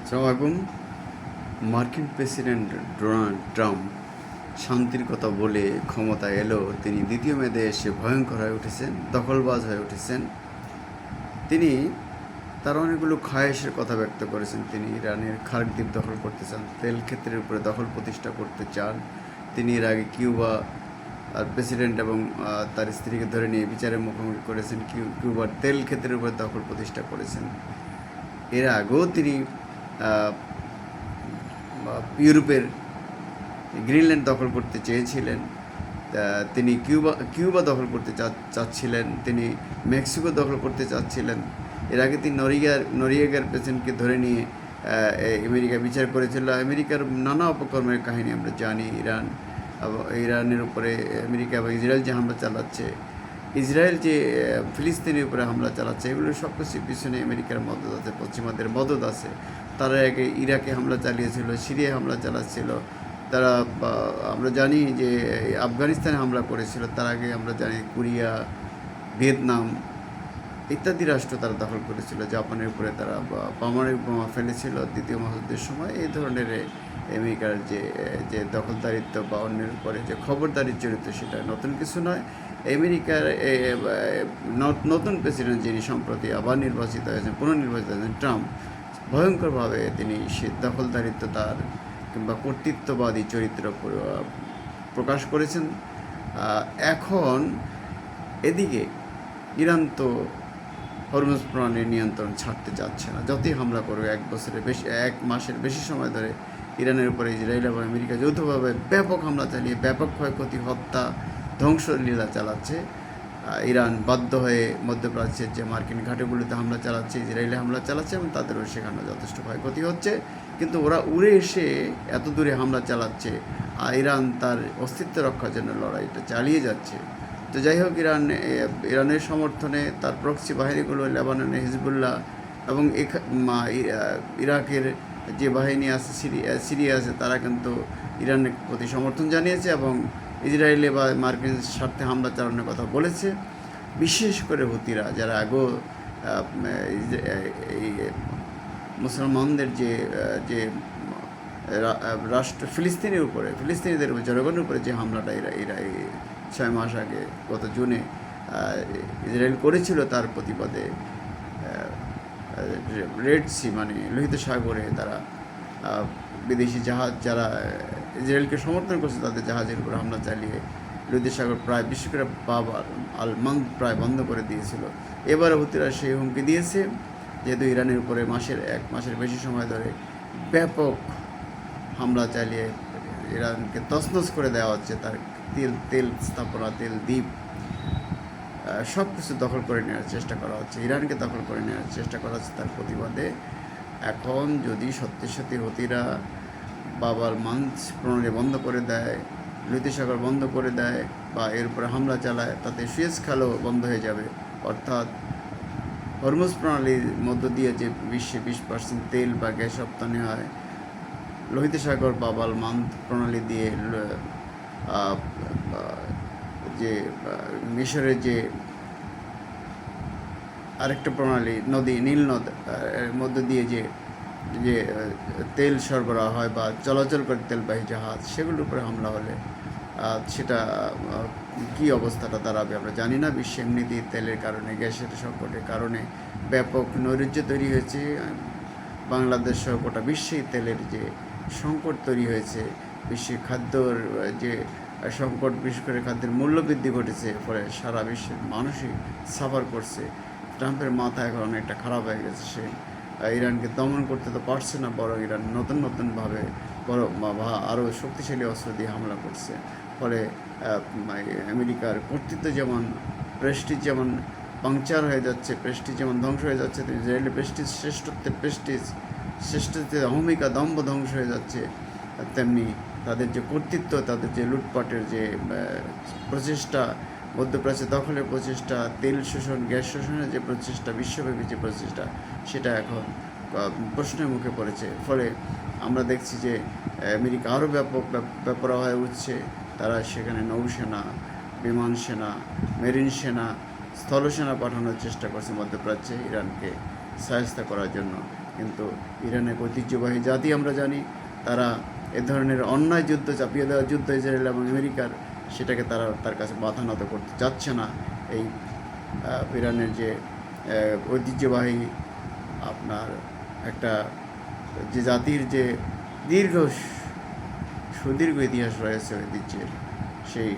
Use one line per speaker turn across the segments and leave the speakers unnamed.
আসসালামু মার্কিন president Donald Trump শান্তির কথা বলে ক্ষমতায় এলো। তিনি দ্বিতীয় মেয়াদে এসে ভয়ঙ্কর হয়ে উঠেছেন, দখলবাজ হয়ে উঠেছেন। তিনি তার অনেকগুলো খায়েশের কথা ব্যক্ত করেছেন। তিনি ইরানের খার্ক দ্বীপ দখল করতে চান, তেল ক্ষেত্রের উপরে দখল প্রতিষ্ঠা করতে চান। তিনি এর আগে কিউবা আর প্রেসিডেন্ট এবং তার স্ত্রীকে ধরে নিয়ে বিচারের মুখোমুখি করেছেন। কিউবার তেল ক্ষেত্রের উপরে দখল প্রতিষ্ঠা করেছেন। এর আগেও তিনি ইউরোপের গ্রিনল্যান্ড দখল করতে চেয়েছিলেন। তিনি কিউবা দখল করতে চাচ্ছিলেন। তিনি মেক্সিকো দখল করতে চাচ্ছিলেন। এর আগে তিনি নরিয়েগার প্রেসিডেন্টকে ধরে নিয়ে আমেরিকা বিচার করেছিল। আমেরিকার নানা অপকর্মের কাহিনী আমরা জানি। ইরানের উপরে আমেরিকা এবং ইসরায়েল যে হামলা চালাচ্ছে, ইসরায়েল যে ফিলিস্তিনের উপরে হামলা চালাচ্ছে, এগুলো সব কিছুর পিছনে আমেরিকার মদত আছে, পশ্চিমাদের মদত আছে। তারা আগে ইরাকে হামলা চালিয়েছিল, সিরিয়ায় হামলা চালাচ্ছিল। তারা আমরা জানি যে আফগানিস্তানে হামলা করেছিল। তার আগে আমরা জানি কোরিয়া, ভিয়েতনাম ইত্যাদি রাষ্ট্র তারা দখল করেছিল। জাপানের উপরে তারা পারমাণবিক বোমা ফেলেছিল দ্বিতীয় মহাযুদ্ধের সময়। এই ধরনের আমেরিকার যে দখলদারিত্ব বা অন্যের উপরে যে খবরদারির চরিত্র, সেটা নতুন কিছু নয়। আমেরিকার নতুন প্রেসিডেন্ট যিনি সম্প্রতি আবার নির্বাচিত হয়েছেন, পুনর্নির্বাচিত হয়েছেন, ট্রাম্প, ভয়ঙ্করভাবে তিনি সে দখলদারিত্ব তার কিংবা কর্তৃত্ববাদী চরিত্র প্রকাশ করেছেন। এখন এদিকে ইরান তো হরমুজ প্রণালীর নিয়ন্ত্রণ ছাড়তে চাচ্ছে না। যতই হামলা করবে, এক মাসের বেশি সময় ধরে ইরানের উপরে ইসরায়েল এবং আমেরিকা যৌথভাবে ব্যাপক হামলা চালিয়ে ব্যাপক ক্ষয়ক্ষতি, হত্যা, ধ্বংসলীলা চালাচ্ছে। ইরান বাধ্য হয়ে মধ্যপ্রাচ্যের যে মার্কিন ঘাটিগুলিতে হামলা চালাচ্ছে, ইসরায়েলে হামলা চালাচ্ছে এবং তাদেরও সেখানে যথেষ্ট ক্ষয়ক্ষতি হচ্ছে। কিন্তু ওরা উড়ে এসে এত দূরে হামলা চালাচ্ছে, আর ইরান তার অস্তিত্ব রক্ষার জন্য লড়াইটা চালিয়ে যাচ্ছে। তো যাই হোক, ইরানের সমর্থনে তার প্রক্সি বাহিনীগুলো, লেবাননের হিজবুল্লাহ এবং ইরাকের যে বাহিনী আছে, সিরিয়া আছে, তারা কিন্তু ইরানের প্রতি সমর্থন জানিয়েছে এবং ইসরায়েলে বা মার্কিন স্বার্থে হামলা চালানোর কথা বলেছে। বিশেষ করে হুতিরা, যারা আগেও এই মুসলমানদের যে রাষ্ট্র ফিলিস্তিনিদের উপরে, জনগণের উপরে যে হামলাটা এরা 6 মাস আগে গত জুনে ইসরায়েল করেছিল, তার প্রতিবাদে রেড সি মানে লোহিত সাগরে তারা বিদেশি জাহাজ যারা ইসরায়েলকে সমর্থন করছে, তাদের জাহাজের উপর হামলা চালিয়ে লোহিত সাগর প্রায়, বিশেষ করে বাবার আল মান্দ প্রায় বন্ধ করে দিয়েছিল। এবারে হুতিরা সেই হুমকি দিয়েছে, যেহেতু ইরানের উপরে এক মাসের বেশি সময় ধরে ব্যাপক হামলা চালিয়ে ইরানকে তছনছ করে দেওয়া হচ্ছে। তার তেল স্থাপনা, তেল দ্বীপ সব কিছু দখল করে নেওয়ার চেষ্টা করা হচ্ছে, ইরানকে দখল করে নেওয়ার চেষ্টা করা হচ্ছে। তার প্রতিবাদে এখন যদি সত্যি হুতিরা বাবার মান্দ প্রণালী বন্ধ করে দেয়, লোহিত সাগর বন্ধ করে দেয় বা এর উপরে হামলা চালায়, তাতে সুয়েজ খালও বন্ধ হয়ে যাবে। অর্থাৎ হরমুজ প্রণালীর মধ্য দিয়ে যে বিশ্বে 20% তেল বা গ্যাস রপ্তানি হয়, লোহিত সাগর বা বাল মান্দ প্রণালী দিয়ে যে মিশরের যে আরেকটা প্রণালী, নীল নদ এর মধ্য দিয়ে যে তেল সরবরাহ হয় বা চলাচল করে তেলবাহী জাহাজ, সেগুলোর উপরে হামলা হলে সেটা কী অবস্থাটা দাঁড়াবে আমরা জানি না। বিশ্বে এমনিতেই তেলের কারণে, গ্যাসের সংকটের কারণে ব্যাপক নৈরাজ্য তৈরি হয়েছে। বাংলাদেশ সহ গোটা বিশ্বেই তেলের যে সংকট তৈরি হয়েছে, বিশ্বে খাদ্যর যে সংকট, বিশেষ করে খাদ্যের মূল্যবৃদ্ধি ঘটেছে, ফলে সারা বিশ্বের মানুষই সাফার করছে। ট্রাম্পের মাথা এখন অনেকটা খারাপ হয়ে গেছে। সে ইরানকে দমন করতে তো পারছে না, বরং ইরান নতুনভাবে আরও শক্তিশালী অস্ত্র দিয়ে হামলা করছে। ফলে আমেরিকার কর্তৃত্ব যেমন, প্রেস্টিজ যেমন পাংচার হয়ে যাচ্ছে, প্রেস্টিজ যেমন ধ্বংস হয়ে যাচ্ছে, ইসরায়েলের শ্রেষ্ঠত্বের অহমিকা, দম্ভ ধ্বংস হয়ে যাচ্ছে, তেমনি তাদের যে কর্তৃত্ব, তাদের যে লুটপাটের যে প্রচেষ্টা, মধ্যপ্রাচ্যে দখলের প্রচেষ্টা, তেল শোষণ, গ্যাস শোষণের যে প্রচেষ্টা, বিশ্বব্যাপী যে প্রচেষ্টা, সেটা এখন প্রশ্নের মুখে পড়েছে। ফলে আমরা দেখছি যে আমেরিকা আরও ব্যাপার হয়ে উঠছে। তারা সেখানে নৌসেনা, বিমান সেনা, মেরিন সেনা, স্থলসেনা পাঠানোর চেষ্টা করছে মধ্যপ্রাচ্যে ইরানকে শায়েস্তা করার জন্য। কিন্তু ইরান এক ঐতিহ্যবাহী জাতি, আমরা জানি। তারা এ ধরনের অন্যায় যুদ্ধ, চাপিয়ে দেওয়া যুদ্ধ ইসরায়েল এবং আমেরিকার, সেটাকে তারা তার কাছে মাথা নত করতে চাচ্ছে না। এই ইরানের যে ঐতিহ্যবাহী আপনার একটা যে জাতির যে সুদীর্ঘ ইতিহাস রয়েছে ঐতিহ্যের, সেই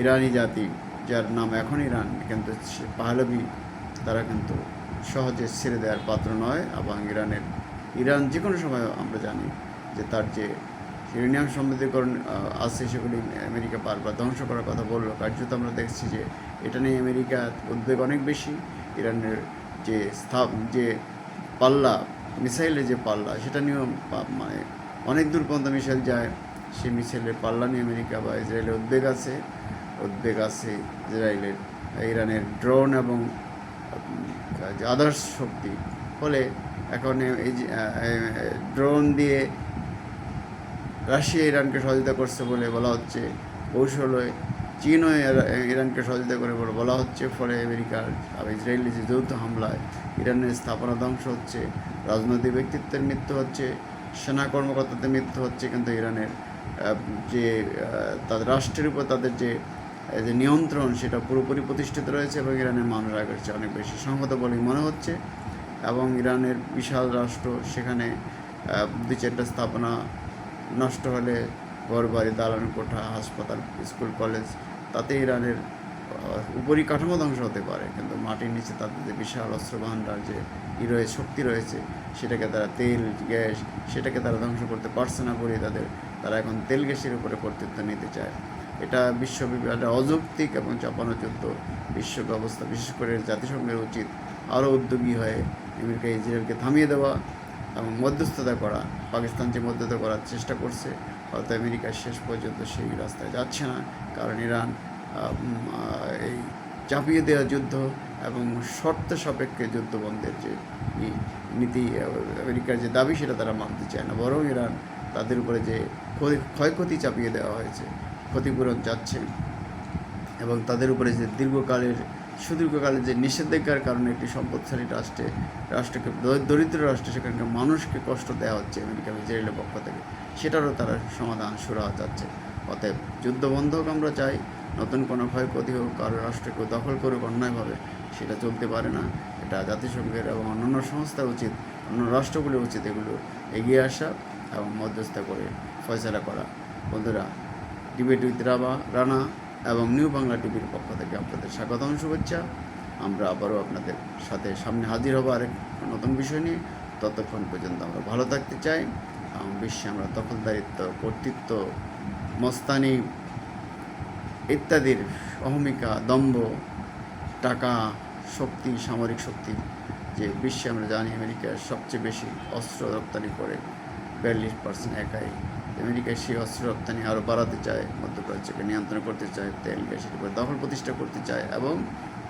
ইরানি জাতি, যার নাম এখন ইরান, কিন্তু পাহলভি তারা কিন্তু সহজে ছেড়ে দেওয়ার পাত্র নয়। এবং ইরান যে কোনো সময় আমরা জানি যে তার যে ইউরেনিয়াম সমৃদ্ধকরণ আছে, সেগুলি আমেরিকা বারবার ধ্বংস করার কথা বললো। কার্যত আমরা দেখছি যে এটা নিয়ে আমেরিকার উদ্বেগ অনেক বেশি। ইরানের যে পাল্লা, মিসাইলের যে পাল্লা, সেটা নিয়েও মানে অনেক দূর পর্যন্ত মিসাইল যায়। সেই মিসাইলের পাল্লা নিয়ে আমেরিকা বা ইসরায়েলের উদ্বেগ আছে ইরানের ড্রোন এবং আদার্স শক্তি। ফলে এখন এই যে ড্রোন দিয়ে রাশিয়া ইরানকে সহযোগিতা করছে বলে বলা হচ্ছে, কৌশলে চীনও ইরানকে সহযোগিতা করে বলে বলা হচ্ছে। ফলে আমেরিকার ইসরায়েলি যে যৌথ হামলায় ইরানের স্থাপনা ধ্বংস হচ্ছে, রাজনৈতিক ব্যক্তিত্বের মৃত্যু হচ্ছে, সেনা কর্মকর্তাদের মৃত্যু হচ্ছে, কিন্তু ইরানের যে তাদের রাষ্ট্রের উপর তাদের যে নিয়ন্ত্রণ, সেটা পুরোপুরি প্রতিষ্ঠিত রয়েছে এবং ইরানের মানুষ আগের চেয়ে অনেক বেশি সংহত বলেই মনে হচ্ছে। এবং ইরানের বিশাল রাষ্ট্র, সেখানে 2-4টা স্থাপনা নষ্ট হলে ঘরবাড়ি, দালান কোঠা, হাসপাতাল, স্কুল, কলেজ, তাতে ইরানের কাঠামো ধ্বংস হতে পারে, কিন্তু মাটির নিচে তাদের যে বিশাল অস্ত্র ভাণ্ডার যে শক্তি রয়েছে, সেটাকে তারা তেল, গ্যাস, সেটাকে তারা ধ্বংস করতে পারছে না বলে তারা এখন তেল গ্যাসের উপরে কর্তৃত্ব নিতে চায়। এটা বিশ্বব্যাপী একটা অযৌক্তিক এবং চাপানো যুদ্ধ। বিশ্ব ব্যবস্থা, বিশেষ করে জাতিসংঘের উচিত আরও উদ্যোগী হয়ে আমেরিকা ইসরায়েলকে থামিয়ে দেওয়া এবং মধ্যস্থতা করা। পাকিস্তান যে মধ্যস্থতা করার চেষ্টা করছে, হয়তো আমেরিকা শেষ পর্যন্ত সেই রাস্তায় যাচ্ছে না, কারণ ইরান এই চাপিয়ে দেওয়া যুদ্ধ এবং শর্ত সাপেক্ষে যুদ্ধ বন্ধের যে নীতি, আমেরিকার যে দাবি, সেটা তারা মানতে চায় না। বরং ইরান তাদের উপরে যে ক্ষয়ক্ষতি চাপিয়ে দেওয়া হয়েছে, ক্ষতিপূরণ চাচ্ছে এবং তাদের উপরে যে সুদীর্ঘকালের যে নিষেধাজ্ঞার কারণে একটি সম্পদশালী রাষ্ট্রকে দরিদ্র রাষ্ট্রে সেখানকার মানুষকে কষ্ট দেওয়া হচ্ছে আমেরিকা ইসরায়েলের পক্ষ থেকে, সেটারও তারা সমাধান সুরাহা চাচ্ছে। অতএব যুদ্ধ বন্ধ হোক আমরা চাই, নতুন কোনো ক্ষয়ক্ষতি হোক, কারো রাষ্ট্রকে দখল করুক অন্যায়ভাবে, সেটা চলতে পারে না। এটা জাতিসংঘের এবং অন্যান্য সংস্থা উচিত, অন্য রাষ্ট্রগুলির উচিত এগুলো এগিয়ে আসা এবং মধ্যস্থতা করে ফয়সালা করা। বন্ধুরা, ডিবেট উইথ রানা এবং নিউ বাংলা টিভির পক্ষ থেকে আপনাদের স্বাগতম, শুভেচ্ছা। আমরা আবারও আপনাদের সাথে সামনে হাজির হবো আরেক নতুন বিষয় নিয়ে। ততক্ষণ পর্যন্ত আমরা ভালো থাকতে চাই এবং বিশ্বে আমরা দখলদারিত্ব, কর্তৃত্ব, মস্তানি ইত্যাদির অহমিকা, দম্ভ, টাকা, শক্তি, সামরিক শক্তি, যে বিশ্বে আমরা জানি আমেরিকা সবচেয়ে বেশি অস্ত্র রপ্তানি করে, 42% একাই। আমেরিকায় সেই অস্ত্র রপ্তানি আরও বাড়াতে চায়, মধ্যপ্রাচ্যকে নিয়ন্ত্রণ করতে চায়, তেল গ্যাসের উপরে দখল প্রতিষ্ঠা করতে চায় এবং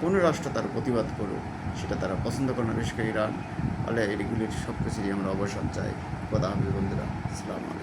কোনো রাষ্ট্র তার প্রতিবাদ করুক সেটা তারা পছন্দ করে না, বিশেষ করে ইরান। ফলে এগুলির সব কিছুরই আমরা অবসান চাই। কথা হবে বন্ধুরা, আসসালামু আলাইকুম।